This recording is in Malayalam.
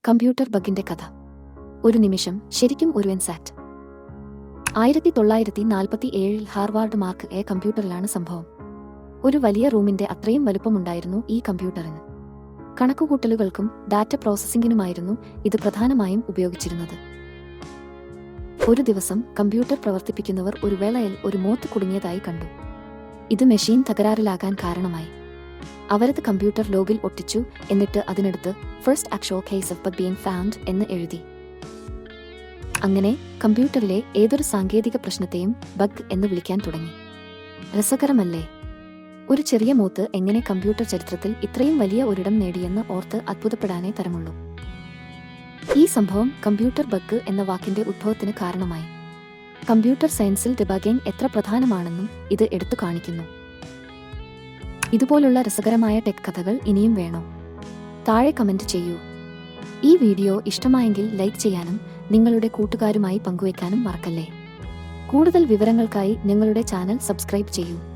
കമ്പ്യൂട്ടർ ബഗിന്റെ കഥ. ഒരു നിമിഷം ശരിക്കും ഒരു എൻസാറ്റ്. 1947 ഹാർവാർഡ് മാർക്ക് എ കമ്പ്യൂട്ടറിലാണ് സംഭവം. ഒരു വലിയ റൂമിന്റെ അത്രയും വലുപ്പമുണ്ടായിരുന്നു ഈ കമ്പ്യൂട്ടറിന്. കണക്കുകൂട്ടലുകൾക്കും ഡാറ്റ പ്രോസസ്സിംഗിനുമായിരുന്നു ഇത് പ്രധാനമായും ഉപയോഗിച്ചിരുന്നത്. ഒരു ദിവസം കമ്പ്യൂട്ടർ പ്രവർത്തിപ്പിക്കുന്നവർ ഒരു വേളയിൽ ഒരു മോത്ത് കുടുങ്ങിയതായി കണ്ടു. ഇത് മെഷീൻ തകരാറിലാകാൻ കാരണമായി. അവരത് കമ്പ്യൂട്ടർ ലോഗിൽ ഒട്ടിച്ചു. എന്നിട്ട് അതിനടുത്ത് first actual case of bug being found എന്ന് എഴുതി. അങ്ങനെ കമ്പ്യൂട്ടറിലെ ഏതൊരു സാങ്കേതിക പ്രശ്നത്തെയും ബഗ് എന്ന് വിളിക്കാൻ തുടങ്ങി. രസകരമല്ലേ? ഒരു ചെറിയ മൂത്ത് എങ്ങനെ കമ്പ്യൂട്ടർ ചരിത്രത്തിൽ ഇത്രയും വലിയ ഒരിടം നേടിയെന്ന് ഓർത്ത് അത്ഭുതപ്പെടാനേ തരമുള്ളൂ. ഈ സംഭവം കമ്പ്യൂട്ടർ ബഗ് എന്ന വാക്കിന്റെ ഉദ്ഭവത്തിന് കാരണമായി. കമ്പ്യൂട്ടർ സയൻസിൽ ഡെബഗിംഗ് എത്ര പ്രധാനമാണെന്നും ഇത് എടുത്തു കാണിക്കുന്നു. ഇതുപോലുള്ള രസകരമായ ടെക് കഥകൾ ഇനിയും വേണോ? താഴെ കമന്റ് ചെയ്യൂ. ഈ വീഡിയോ ഇഷ്ടമായെങ്കിൽ ലൈക്ക് ചെയ്യാനും നിങ്ങളുടെ കൂട്ടുകാരുമായി പങ്കുവയ്ക്കാനും മറക്കല്ലേ. കൂടുതൽ വിവരങ്ങൾക്കായി ഞങ്ങളുടെ ചാനൽ സബ്സ്ക്രൈബ് ചെയ്യൂ.